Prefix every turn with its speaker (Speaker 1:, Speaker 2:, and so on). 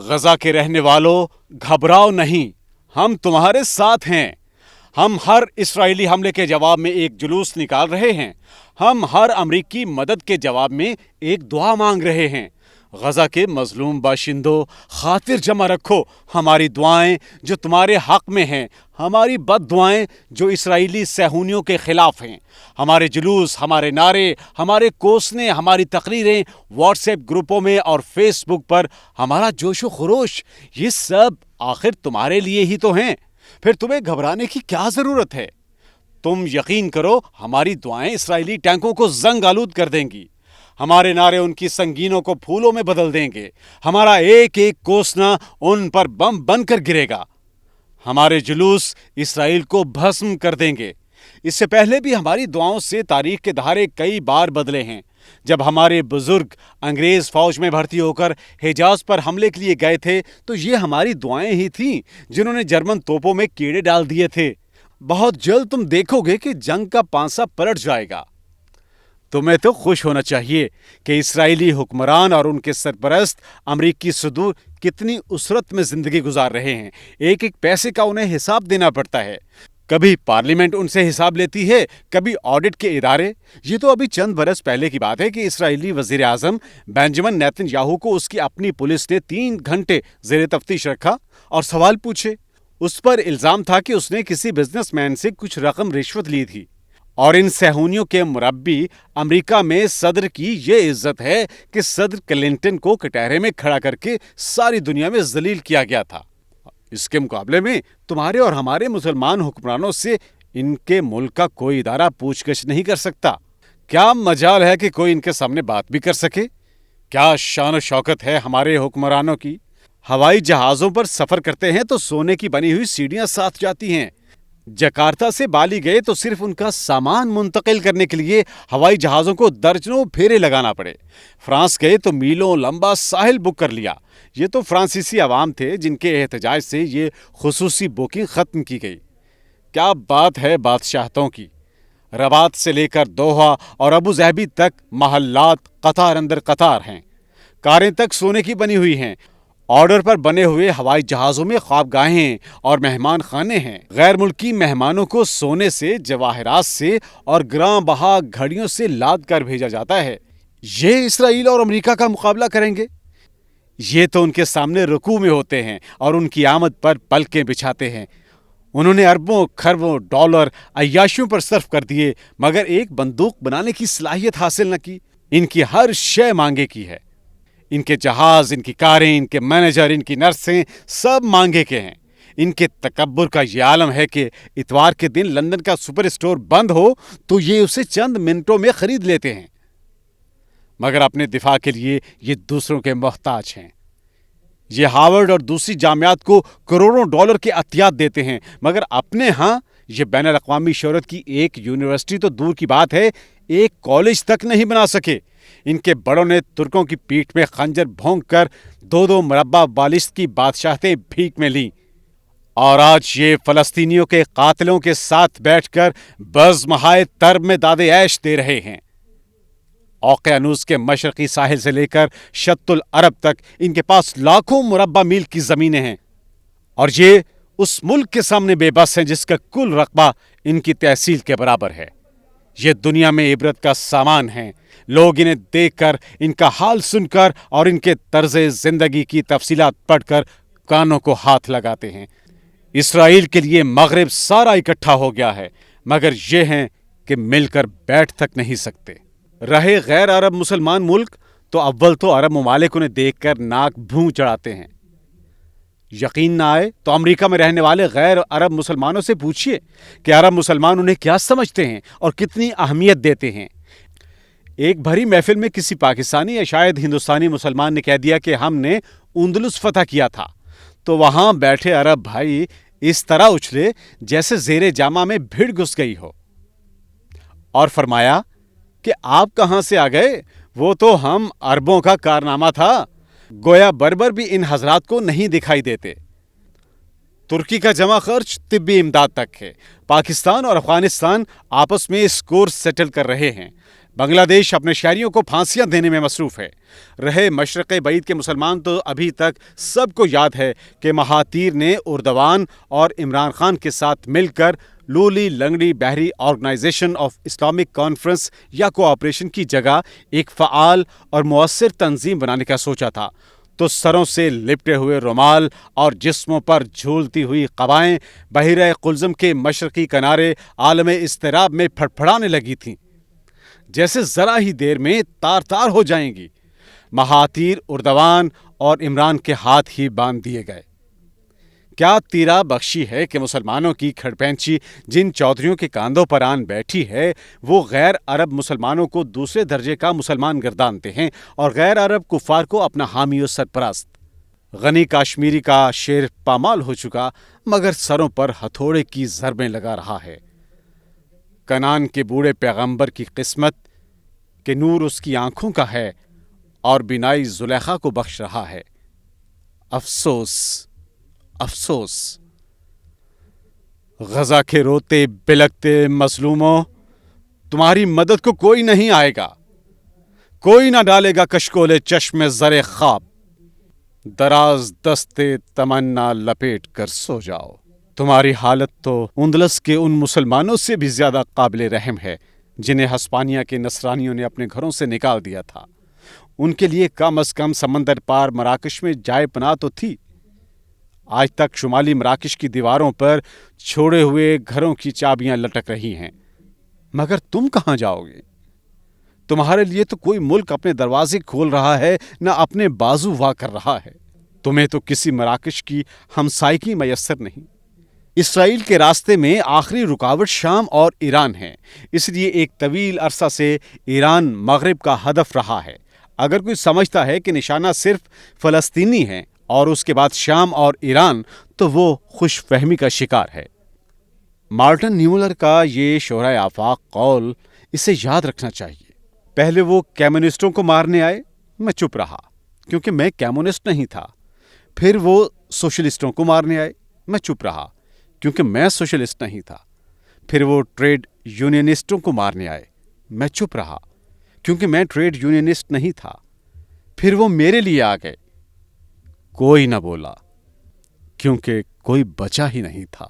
Speaker 1: غزہ کے رہنے والوں، گھبراؤ نہیں، ہم تمہارے ساتھ ہیں۔ ہم ہر اسرائیلی حملے کے جواب میں ایک جلوس نکال رہے ہیں۔ ہم ہر امریکی مدد کے جواب میں ایک دعا مانگ رہے ہیں۔ غزہ کے مظلوم باشندوں، خاطر جمع رکھو ہماری دعائیں جو تمہارے حق میں ہیں، ہماری بد دعائیں جو اسرائیلی صہیونیوں کے خلاف ہیں۔ ہمارے جلوس، ہمارے نعرے، ہمارے کوسنے، ہماری تقریریں، واٹس ایپ گروپوں میں اور فیس بک پر ہمارا جوش و خروش، یہ سب آخر تمہارے لیے ہی تو ہیں۔ پھر تمہیں گھبرانے کی کیا ضرورت ہے؟ تم یقین کرو، ہماری دعائیں اسرائیلی ٹینکوں کو زنگ آلود کر دیں گی۔ ہمارے نعرے ان کی سنگینوں کو پھولوں میں بدل دیں گے۔ ہمارا ایک ایک کوسنا ان پر بم بن کر گرے گا۔ ہمارے جلوس اسرائیل کو بھسم کر دیں گے۔ اس سے پہلے بھی ہماری دعاؤں سے تاریخ کے دھارے کئی بار بدلے ہیں۔ جب ہمارے بزرگ انگریز فوج میں بھرتی ہو کر حجاز پر حملے کے لیے گئے تھے تو یہ ہماری دعائیں ہی تھیں جنہوں نے جرمن توپوں میں کیڑے ڈال دیے تھے۔ بہت جلد تم دیکھو گے کہ جنگ کا پانسا پلٹ جائے گا۔ تمہیں تو خوش ہونا چاہیے کہ اسرائیلی حکمران اور ان کے سرپرست امریکی صدور کتنی اسرت میں زندگی گزار رہے ہیں۔ ایک ایک پیسے کا انہیں حساب دینا پڑتا ہے۔ کبھی پارلیمنٹ ان سے حساب لیتی ہے، کبھی آڈٹ کے ادارے۔ یہ تو ابھی چند برس پہلے کی بات ہے کہ اسرائیلی وزیر اعظم بینجامن نیتن یاہو کو اس کی اپنی پولیس نے 3 گھنٹے زیر تفتیش رکھا اور سوال پوچھے۔ اس پر الزام تھا کہ اس نے کسی بزنس مین سے کچھ رقم رشوت لی تھی۔ اور ان صہیونیوں کے مربی امریکہ میں صدر کی یہ عزت ہے کہ صدر کلنٹن کو کٹہرے میں کھڑا کر کے ساری دنیا میں ذلیل کیا گیا تھا۔ اس کے مقابلے میں تمہارے اور ہمارے مسلمان حکمرانوں سے ان کے ملک کا کوئی ادارہ پوچھ گچھ نہیں کر سکتا۔ کیا مجال ہے کہ کوئی ان کے سامنے بات بھی کر سکے؟ کیا شان و شوکت ہے ہمارے حکمرانوں کی! ہوائی جہازوں پر سفر کرتے ہیں تو سونے کی بنی ہوئی سیڑھیاں ساتھ جاتی ہیں۔ جکارتا سے بالی گئے تو صرف ان کا سامان منتقل کرنے کے لیے ہوائی جہازوں کو درجنوں پھیرے لگانا پڑے۔ فرانس گئے تو میلوں لمبا ساحل بک کر لیا۔ یہ تو فرانسیسی عوام تھے جن کے احتجاج سے یہ خصوصی بکنگ ختم کی گئی۔ کیا بات ہے بادشاہتوں کی! رباط سے لے کر دوحہ اور ابو ظہبی تک محلات قطار اندر قطار ہیں۔ کاریں تک سونے کی بنی ہوئی ہیں۔ آرڈر پر بنے ہوئے ہوائی جہازوں میں خوابگاہیں اور مہمان خانے ہیں۔ غیر ملکی مہمانوں کو سونے سے، جواہرات سے اور گراں بہا گھڑیوں سے لاد کر بھیجا جاتا ہے۔ یہ اسرائیل اور امریکہ کا مقابلہ کریں گے؟ یہ تو ان کے سامنے رکوع میں ہوتے ہیں اور ان کی آمد پر پلکیں بچھاتے ہیں۔ انہوں نے اربوں کھربوں ڈالر عیاشیوں پر صرف کر دیے مگر ایک بندوق بنانے کی صلاحیت حاصل نہ کی۔ ان کی ہر شے مانگے کی ہے۔ ان کے جہاز، ان کی کاریں، ان کے مینیجر، ان کی نرسیں سب مانگے کے ہیں۔ ان کے تکبر کا یہ عالم ہے کہ اتوار کے دن لندن کا سپر اسٹور بند ہو تو یہ اسے چند منٹوں میں خرید لیتے ہیں، مگر اپنے دفاع کے لیے یہ دوسروں کے محتاج ہیں۔ یہ ہارورڈ اور دوسری جامعات کو کروڑوں ڈالر کے عطیات دیتے ہیں مگر اپنے ہاں یہ بین الاقوامی شہرت کی ایک یونیورسٹی تو دور کی بات ہے، ایک کالج تک نہیں بنا سکے۔ ان کے بڑوں نے ترکوں کی پیٹھ میں خنجر بھونک کر 2 مربع بالشت کی بادشاہتیں بھیک میں لیں، اور آج یہ فلسطینیوں کے قاتلوں کے ساتھ بیٹھ کر بزمہائے طرب میں داد عیش دے رہے ہیں۔ اوقیانوس کے مشرقی ساحل سے لے کر شط العرب تک ان کے پاس لاکھوں مربع میل کی زمینیں ہیں، اور یہ اس ملک کے سامنے بے بس ہیں جس کا کل رقبہ ان کی تحصیل کے برابر ہے۔ یہ دنیا میں عبرت کا سامان ہیں۔ لوگ انہیں دیکھ کر، ان کا حال سن کر اور ان کے طرز زندگی کی تفصیلات پڑھ کر کانوں کو ہاتھ لگاتے ہیں۔ اسرائیل کے لیے مغرب سارا اکٹھا ہو گیا ہے مگر یہ ہیں کہ مل کر بیٹھ تک نہیں سکتے۔ رہے غیر عرب مسلمان ملک تو اول تو عرب ممالک انہیں دیکھ کر ناک بھوں چڑھاتے ہیں۔ یقین نہ آئے تو امریکہ میں رہنے والے غیر عرب مسلمانوں سے پوچھئے کہ عرب مسلمان انہیں کیا سمجھتے ہیں اور کتنی اہمیت دیتے ہیں۔ ایک بھری محفل میں کسی پاکستانی یا شاید ہندوستانی مسلمان نے کہہ دیا کہ ہم نے اندلس فتح کیا تھا، تو وہاں بیٹھے عرب بھائی اس طرح اچھلے جیسے زیر جامہ میں بھیڑ گھس گئی ہو، اور فرمایا کہ آپ کہاں سے آ گئے؟ وہ تو ہم عربوں کا کارنامہ تھا، گویا بربر بھی ان حضرات کو نہیں دکھائی دیتے۔ ترکی کا جمع خرچ طبی امداد تک ہے۔ پاکستان اور افغانستان آپس میں اس کورس سیٹل کر رہے ہیں۔ بنگلہ دیش اپنے شہریوں کو پھانسیاں دینے میں مصروف ہے۔ رہے مشرق بعید کے مسلمان تو ابھی تک سب کو یاد ہے کہ مہاتیر نے اردوان اور عمران خان کے ساتھ مل کر لولی لنگڑی بحری آرگنائزیشن آف اسلامک کانفرنس یا کوآپریشن کی جگہ ایک فعال اور مؤثر تنظیم بنانے کا سوچا تھا، تو سروں سے لپٹے ہوئے رومال اور جسموں پر جھولتی ہوئی قبائیں بحیرہ قلزم کے مشرقی کنارے عالم اضطراب میں پھڑپھڑانے لگی تھیں، جیسے ذرا ہی دیر میں تار تار ہو جائیں گی۔ مہاتیر اردوان اور عمران کے ہاتھ ہی باندھ دیے گئے۔ کیا تیرا بخشی ہے کہ مسلمانوں کی کھڑپینچی جن چودھریوں کے کاندھوں پر آن بیٹھی ہے وہ غیر عرب مسلمانوں کو دوسرے درجے کا مسلمان گردانتے ہیں اور غیر عرب کفار کو اپنا حامی و سرپرست۔ غنی کاشمیری کا شعر پامال ہو چکا مگر سروں پر ہتھوڑے کی ضربیں لگا رہا ہے۔ کنان کے بوڑھے پیغمبر کی قسمت کہ نور اس کی آنکھوں کا ہے اور بینائی زلیخا کو بخش رہا ہے۔ افسوس افسوس۔ غزہ کے روتے بلکتے مظلوموں، تمہاری مدد کو کوئی نہیں آئے گا، کوئی نہ ڈالے گا کشکول چشم زر خواب، دراز دستے تمنا لپیٹ کر سو جاؤ۔ تمہاری حالت تو اندلس کے ان مسلمانوں سے بھی زیادہ قابل رحم ہے جنہیں ہسپانیہ کے نصرانیوں نے اپنے گھروں سے نکال دیا تھا۔ ان کے لیے کم از کم سمندر پار مراکش میں جائے پناہ تو تھی۔ آج تک شمالی مراکش کی دیواروں پر چھوڑے ہوئے گھروں کی چابیاں لٹک رہی ہیں، مگر تم کہاں جاؤ گے؟ تمہارے لیے تو کوئی ملک اپنے دروازے کھول رہا ہے نہ اپنے بازو وا کر رہا ہے۔ تمہیں تو کسی مراکش کی ہمسائیگی میسر نہیں۔ اسرائیل کے راستے میں آخری رکاوٹ شام اور ایران ہے، اس لیے ایک طویل عرصہ سے ایران مغرب کا ہدف رہا ہے۔ اگر کوئی سمجھتا ہے کہ نشانہ صرف فلسطینی ہے اور اس کے بعد شام اور ایران تو وہ خوش فہمی کا شکار ہے۔ مارٹن نیمولر کا یہ شہرۂ آفاق قول اسے یاد رکھنا چاہیے۔ پہلے وہ کمیونسٹوں کو مارنے آئے، میں چپ رہا کیونکہ میں کمیونسٹ نہیں تھا۔ پھر وہ سوشلسٹوں کو مارنے آئے، میں چپ رہا کیونکہ میں سوشلسٹ نہیں تھا۔ پھر وہ ٹریڈ یونینسٹوں کو مارنے آئے، میں چپ رہا کیونکہ میں ٹریڈ یونینسٹ نہیں تھا۔ پھر وہ میرے لیے آ گئے، کوئی نہ بولا کیونکہ کوئی بچا ہی نہیں تھا۔